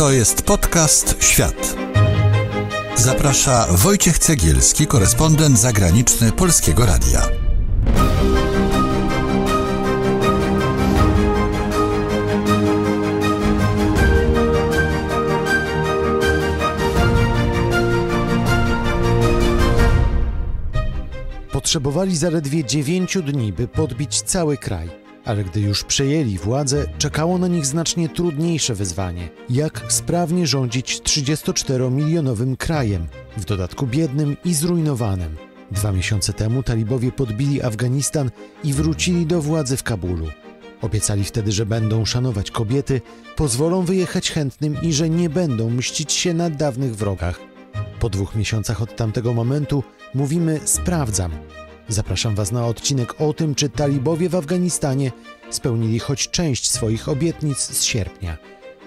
To jest podcast Świat. Zaprasza Wojciech Cegielski, korespondent zagraniczny Polskiego Radia. Potrzebowali zaledwie 9 dni, by podbić cały kraj. Ale gdy już przejęli władzę, czekało na nich znacznie trudniejsze wyzwanie. Jak sprawnie rządzić 34-milionowym krajem, w dodatku biednym i zrujnowanym. 2 miesiące temu talibowie podbili Afganistan i wrócili do władzy w Kabulu. Obiecali wtedy, że będą szanować kobiety, pozwolą wyjechać chętnym i że nie będą mścić się na dawnych wrogach. Po 2 miesiącach od tamtego momentu mówimy sprawdzam. Zapraszam Was na odcinek o tym, czy talibowie w Afganistanie spełnili choć część swoich obietnic z sierpnia.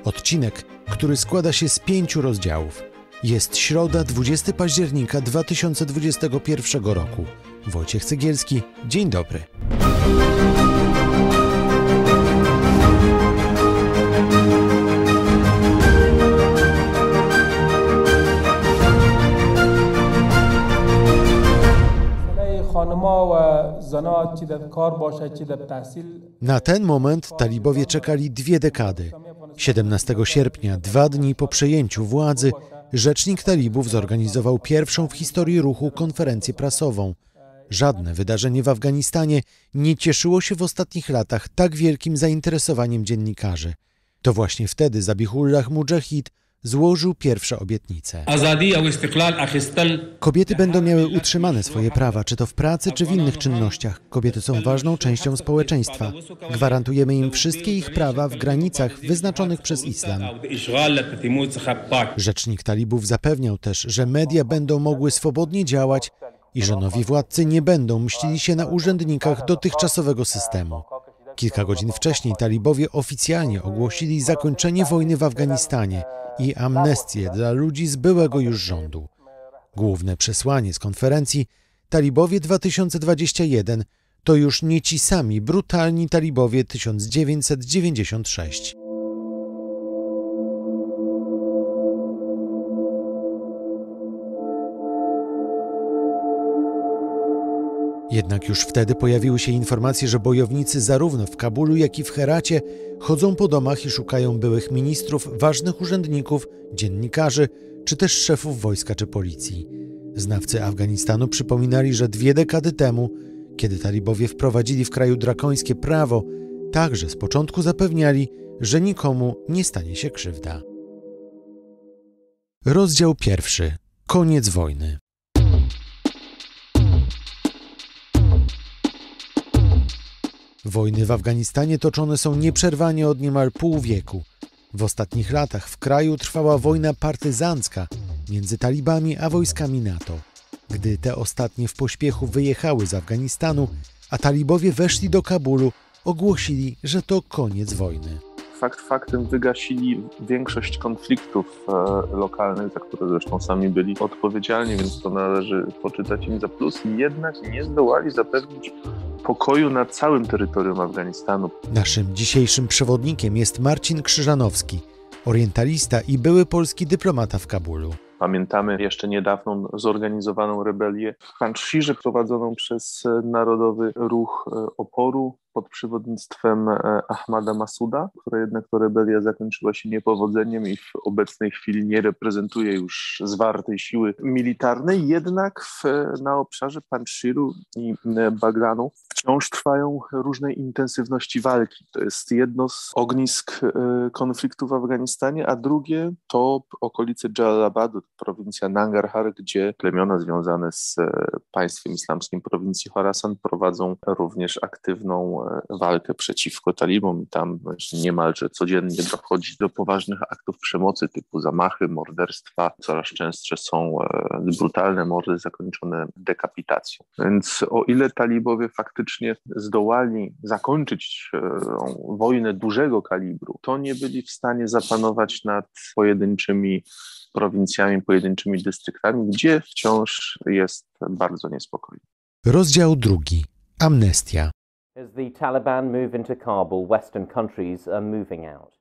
Odcinek, który składa się z 5 rozdziałów. Jest środa, 20 października 2021 roku. Wojciech Cegielski, dzień dobry. Na ten moment talibowie czekali 2 dekady. 17 sierpnia, 2 dni po przejęciu władzy, rzecznik talibów zorganizował pierwszą w historii ruchu konferencję prasową. Żadne wydarzenie w Afganistanie nie cieszyło się w ostatnich latach tak wielkim zainteresowaniem dziennikarzy. To właśnie wtedy Zabihullah Mujahid złożył pierwsze obietnice. Kobiety będą miały utrzymane swoje prawa, czy to w pracy, czy w innych czynnościach. Kobiety są ważną częścią społeczeństwa. Gwarantujemy im wszystkie ich prawa w granicach wyznaczonych przez islam. Rzecznik talibów zapewniał też, że media będą mogły swobodnie działać i że nowi władcy nie będą mścili się na urzędnikach dotychczasowego systemu. Kilka godzin wcześniej talibowie oficjalnie ogłosili zakończenie wojny w Afganistanie i amnestię dla ludzi z byłego już rządu. Główne przesłanie z konferencji Talibowie 2021 to już nie ci sami brutalni talibowie 1996. Jednak już wtedy pojawiły się informacje, że bojownicy zarówno w Kabulu, jak i w Heracie chodzą po domach i szukają byłych ministrów, ważnych urzędników, dziennikarzy, czy też szefów wojska czy policji. Znawcy Afganistanu przypominali, że 2 dekady temu, kiedy talibowie wprowadzili w kraju drakońskie prawo, także z początku zapewniali, że nikomu nie stanie się krzywda. Rozdział 1. Koniec wojny. Wojny w Afganistanie toczone są nieprzerwanie od niemal pół wieku. W ostatnich latach w kraju trwała wojna partyzancka między talibami a wojskami NATO. Gdy te ostatnie w pośpiechu wyjechały z Afganistanu, a talibowie weszli do Kabulu, ogłosili, że to koniec wojny. Fakt faktem wygasili większość konfliktów lokalnych, za które zresztą sami byli odpowiedzialni, więc to należy poczytać im za plus. Jednak nie zdołali zapewnić pokoju na całym terytorium Afganistanu. Naszym dzisiejszym przewodnikiem jest Marcin Krzyżanowski, orientalista i były polski dyplomata w Kabulu. Pamiętamy jeszcze niedawną zorganizowaną rebelię w Panjshirze prowadzoną przez Narodowy Ruch Oporu pod przewodnictwem Ahmada Masuda, która jednak to rebelia zakończyła się niepowodzeniem i w obecnej chwili nie reprezentuje już zwartej siły militarnej. Jednak na obszarze Panjshiru i Bagranu wciąż trwają różne intensywności walki. To jest jedno z ognisk konfliktu w Afganistanie, a drugie to okolice Jalalabadu, prowincja Nangarhar, gdzie plemiona związane z państwem islamskim prowincji Khorasan prowadzą również aktywną walkę przeciwko talibom i tam niemalże codziennie dochodzi do poważnych aktów przemocy typu zamachy, morderstwa. Coraz częstsze są brutalne mordy zakończone dekapitacją. Więc o ile talibowie faktycznie zdołali zakończyć wojnę dużego kalibru, to nie byli w stanie zapanować nad pojedynczymi prowincjami, pojedynczymi dystryktami, gdzie wciąż jest bardzo niespokojnie. Rozdział 2. Amnestia.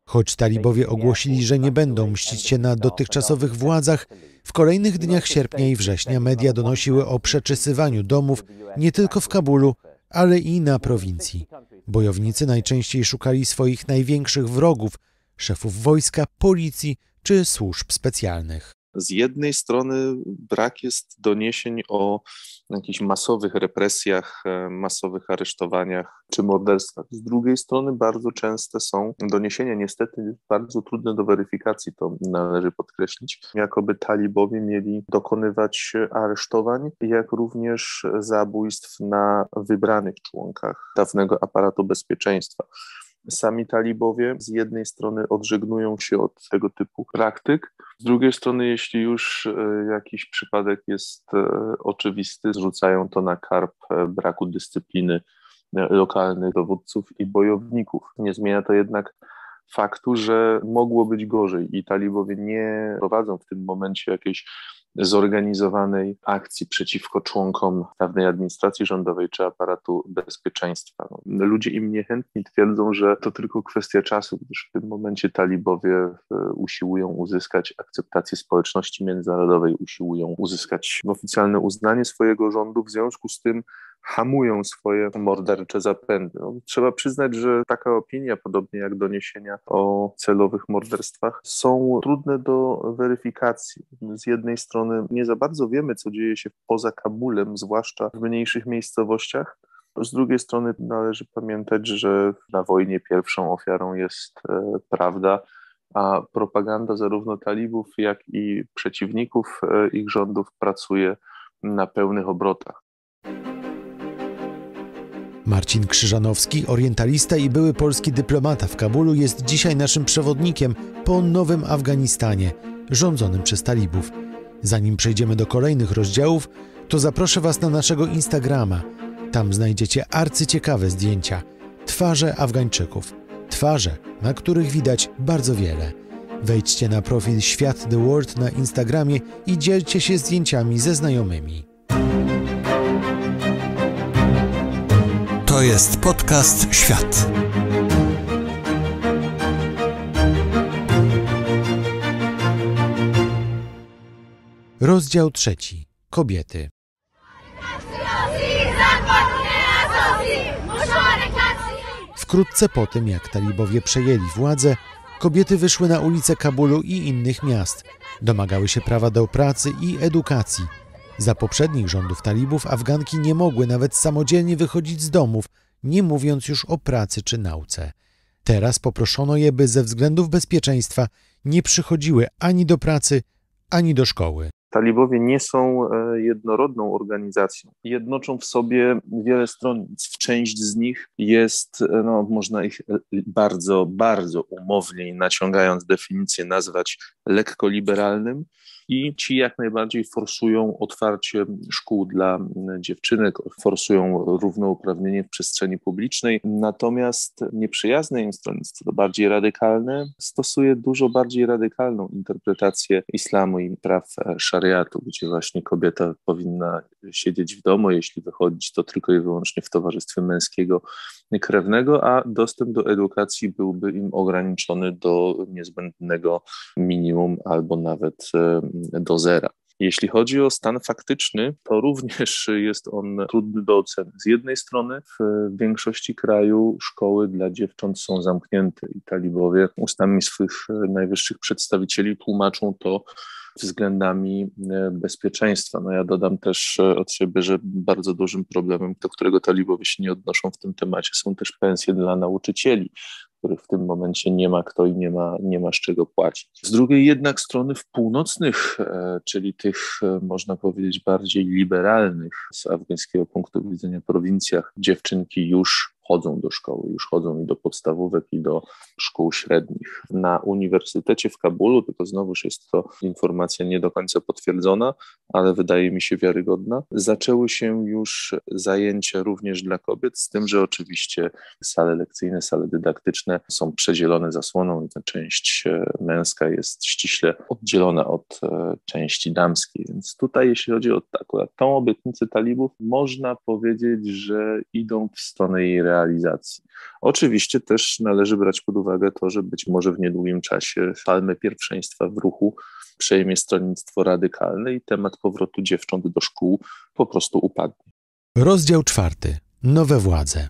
Choć talibowie ogłosili, że nie będą mścić się na dotychczasowych władzach, w kolejnych dniach sierpnia i września media donosiły o przeczesywaniu domów nie tylko w Kabulu, ale i na prowincji. Bojownicy najczęściej szukali swoich największych wrogów, szefów wojska, policji czy służb specjalnych. Z jednej strony brak jest doniesień o jakichś masowych represjach, masowych aresztowaniach czy morderstwach. Z drugiej strony bardzo częste są doniesienia, niestety bardzo trudne do weryfikacji, to należy podkreślić, jakoby talibowie mieli dokonywać aresztowań, jak również zabójstw na wybranych członkach dawnego aparatu bezpieczeństwa. Sami talibowie z jednej strony odżegnują się od tego typu praktyk, z drugiej strony jeśli już jakiś przypadek jest oczywisty, zrzucają to na karb braku dyscypliny lokalnych dowódców i bojowników. Nie zmienia to jednak faktu, że mogło być gorzej i talibowie nie prowadzą w tym momencie jakiejś zorganizowanej akcji przeciwko członkom dawnej administracji rządowej czy aparatu bezpieczeństwa. Ludzie im niechętni twierdzą, że to tylko kwestia czasu, gdyż w tym momencie talibowie usiłują uzyskać akceptację społeczności międzynarodowej, usiłują uzyskać oficjalne uznanie swojego rządu, w związku z tym hamują swoje mordercze zapędy. Trzeba przyznać, że taka opinia, podobnie jak doniesienia o celowych morderstwach, są trudne do weryfikacji. Z jednej strony nie za bardzo wiemy, co dzieje się poza Kabulem, zwłaszcza w mniejszych miejscowościach. Z drugiej strony należy pamiętać, że na wojnie pierwszą ofiarą jest prawda, a propaganda zarówno talibów, jak i przeciwników ich rządów pracuje na pełnych obrotach. Marcin Krzyżanowski, orientalista i były polski dyplomata w Kabulu, jest dzisiaj naszym przewodnikiem po nowym Afganistanie, rządzonym przez talibów. Zanim przejdziemy do kolejnych rozdziałów, to zaproszę Was na naszego Instagrama. Tam znajdziecie arcyciekawe zdjęcia. Twarze Afgańczyków. Twarze, na których widać bardzo wiele. Wejdźcie na profil Świat The World na Instagramie i dzielcie się zdjęciami ze znajomymi. To jest podcast Świat. Rozdział 3. Kobiety. Wkrótce po tym, jak talibowie przejęli władzę, kobiety wyszły na ulice Kabulu i innych miast. Domagały się prawa do pracy i edukacji. Za poprzednich rządów talibów Afganki nie mogły nawet samodzielnie wychodzić z domów, nie mówiąc już o pracy czy nauce. Teraz poproszono je, by ze względów bezpieczeństwa nie przychodziły ani do pracy, ani do szkoły. Talibowie nie są jednorodną organizacją. Jednoczą w sobie wiele stronnic. Część z nich jest, można ich bardzo, bardzo umownie, naciągając definicję, nazwać lekko liberalnym. I ci jak najbardziej forsują otwarcie szkół dla dziewczynek, forsują równouprawnienie w przestrzeni publicznej. Natomiast nieprzyjazne im stronnictwo, to bardziej radykalne, stosuje dużo bardziej radykalną interpretację islamu i praw szariatu, gdzie właśnie kobieta powinna siedzieć w domu, jeśli wychodzić, to tylko i wyłącznie w towarzystwie męskiego krewnego, a dostęp do edukacji byłby im ograniczony do niezbędnego minimum albo nawet do zera. Jeśli chodzi o stan faktyczny, to również jest on trudny do oceny. Z jednej strony w większości kraju szkoły dla dziewcząt są zamknięte i talibowie ustami swych najwyższych przedstawicieli tłumaczą to względami bezpieczeństwa. Ja dodam też od siebie, że bardzo dużym problemem, do którego talibowie się nie odnoszą w tym temacie, są też pensje dla nauczycieli, których w tym momencie nie ma kto i nie ma z czego płacić. Z drugiej jednak strony w północnych, czyli tych, można powiedzieć, bardziej liberalnych z afgańskiego punktu widzenia prowincjach, dziewczynki już chodzą do szkoły, już chodzą i do podstawówek, i do szkół średnich. Na Uniwersytecie w Kabulu, tylko znowuż jest to informacja nie do końca potwierdzona, ale wydaje mi się wiarygodna, zaczęły się już zajęcia również dla kobiet, z tym, że oczywiście sale lekcyjne, sale dydaktyczne są przedzielone zasłoną i ta część męska jest ściśle oddzielona od części damskiej. Więc tutaj, jeśli chodzi o akurat tą obietnicę talibów, można powiedzieć, że idą w stronę jej realizacji. realizacji. Oczywiście też należy brać pod uwagę to, że być może w niedługim czasie palmę pierwszeństwa w ruchu przejmie stronnictwo radykalne i temat powrotu dziewcząt do szkół po prostu upadnie. Rozdział 4. Nowe władze.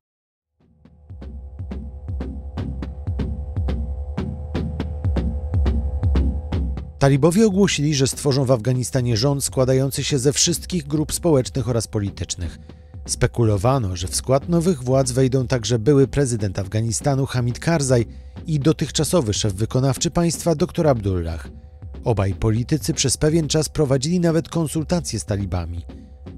Talibowie ogłosili, że stworzą w Afganistanie rząd składający się ze wszystkich grup społecznych oraz politycznych. Spekulowano, że w skład nowych władz wejdą także były prezydent Afganistanu Hamid Karzai i dotychczasowy szef wykonawczy państwa dr Abdullah. Obaj politycy przez pewien czas prowadzili nawet konsultacje z talibami.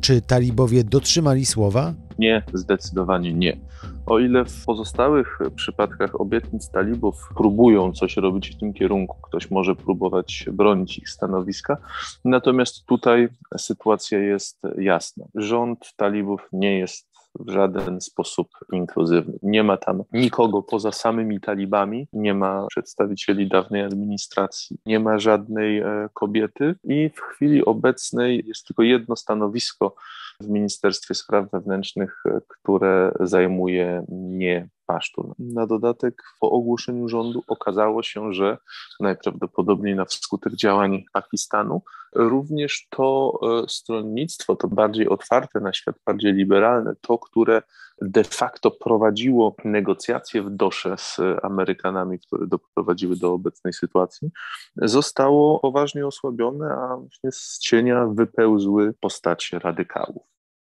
Czy talibowie dotrzymali słowa? Nie, zdecydowanie nie. O ile w pozostałych przypadkach obietnic talibów próbują coś robić w tym kierunku, ktoś może próbować bronić ich stanowiska, natomiast tutaj sytuacja jest jasna. Rząd talibów nie jest w żaden sposób inkluzywny. Nie ma tam nikogo poza samymi talibami, nie ma przedstawicieli dawnej administracji, nie ma żadnej kobiety i w chwili obecnej jest tylko jedno stanowisko w Ministerstwie Spraw Wewnętrznych, które zajmuje nie pasztun. Na dodatek po ogłoszeniu rządu okazało się, że najprawdopodobniej na skutek działań Pakistanu również to stronnictwo, to bardziej otwarte na świat, bardziej liberalne, to, które de facto prowadziło negocjacje w Dosze z Amerykanami, które doprowadziły do obecnej sytuacji, zostało poważnie osłabione, a właśnie z cienia wypełzły postacie radykałów.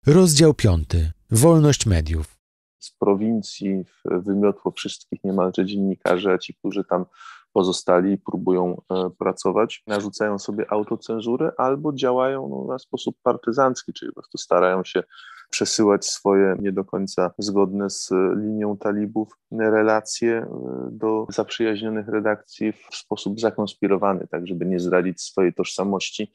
Rozdział 5. Wolność mediów. Z prowincji wymiotło wszystkich niemalże dziennikarzy, a ci, którzy tam pozostali, próbują pracować, narzucają sobie autocenzurę albo działają na sposób partyzancki, czyli po prostu starają się przesyłać swoje nie do końca zgodne z linią talibów relacje do zaprzyjaźnionych redakcji w sposób zakonspirowany, tak żeby nie zdradzić swojej tożsamości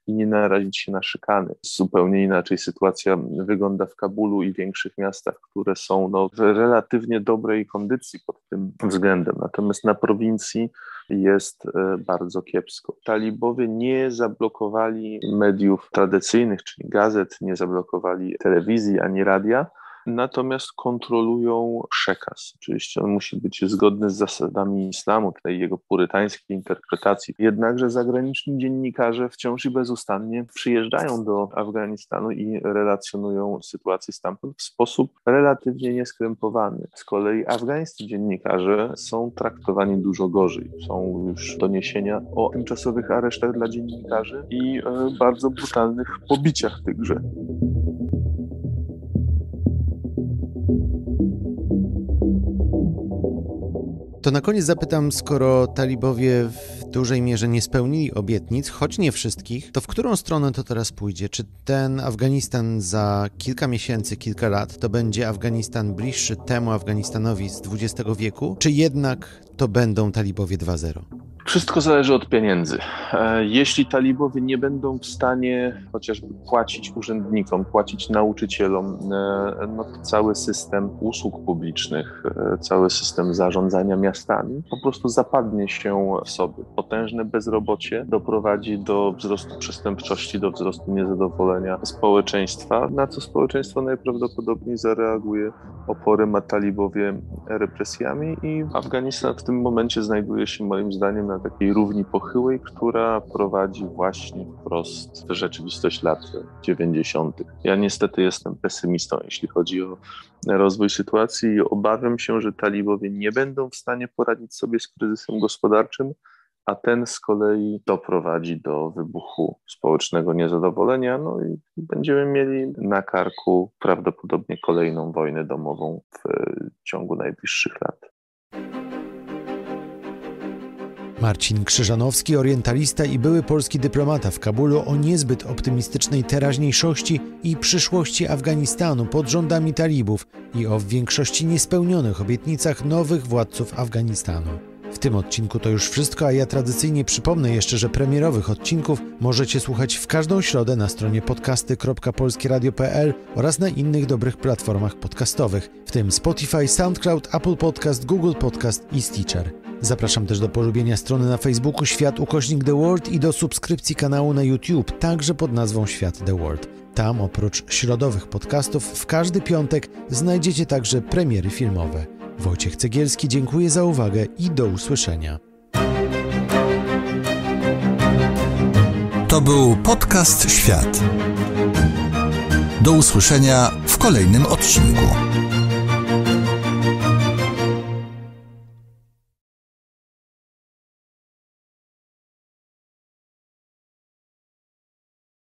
i nie narazić się na szykany. Zupełnie inaczej sytuacja wygląda w Kabulu i większych miastach, które są w relatywnie dobrej kondycji pod tym względem. Natomiast na prowincji jest bardzo kiepsko. Talibowie nie zablokowali mediów tradycyjnych, czyli gazet, nie zablokowali telewizji ani radia, natomiast kontrolują przekaz. Oczywiście on musi być zgodny z zasadami islamu, tej jego purytańskiej interpretacji. Jednakże zagraniczni dziennikarze wciąż i bezustannie przyjeżdżają do Afganistanu i relacjonują sytuację stamtąd w sposób relatywnie nieskrępowany. Z kolei afgańscy dziennikarze są traktowani dużo gorzej. Są już doniesienia o tymczasowych aresztach dla dziennikarzy i bardzo brutalnych pobiciach tychże. To na koniec zapytam, skoro talibowie w dużej mierze nie spełnili obietnic, choć nie wszystkich, to w którą stronę to teraz pójdzie? Czy ten Afganistan za kilka miesięcy, kilka lat to będzie Afganistan bliższy temu Afganistanowi z XX wieku, czy jednak to będą talibowie 2.0? Wszystko zależy od pieniędzy. Jeśli talibowie nie będą w stanie chociażby płacić urzędnikom, płacić nauczycielom, no to cały system usług publicznych, cały system zarządzania miastami po prostu zapadnie się w sobie. Potężne bezrobocie doprowadzi do wzrostu przestępczości, do wzrostu niezadowolenia społeczeństwa, na co społeczeństwo najprawdopodobniej zareaguje oporem, a talibowie represjami i Afganistan w tym momencie znajduje się moim zdaniem na takiej równi pochyłej, która prowadzi właśnie wprost w rzeczywistość lat 90. Ja niestety jestem pesymistą, jeśli chodzi o rozwój sytuacji i obawiam się, że talibowie nie będą w stanie poradzić sobie z kryzysem gospodarczym, a ten z kolei doprowadzi do wybuchu społecznego niezadowolenia, no i będziemy mieli na karku prawdopodobnie kolejną wojnę domową w ciągu najbliższych lat. Marcin Krzyżanowski, orientalista i były polski dyplomata w Kabulu o niezbyt optymistycznej teraźniejszości i przyszłości Afganistanu pod rządami talibów i o w większości niespełnionych obietnicach nowych władców Afganistanu. W tym odcinku to już wszystko, a ja tradycyjnie przypomnę jeszcze, że premierowych odcinków możecie słuchać w każdą środę na stronie podcasty.polskieradio.pl oraz na innych dobrych platformach podcastowych, w tym Spotify, SoundCloud, Apple Podcast, Google Podcast i Stitcher. Zapraszam też do polubienia strony na Facebooku Świat _ The World i do subskrypcji kanału na YouTube, także pod nazwą Świat The World. Tam oprócz środowych podcastów w każdy piątek znajdziecie także premiery filmowe. Wojciech Cegielski dziękuję za uwagę i do usłyszenia. To był podcast Świat. Do usłyszenia w kolejnym odcinku.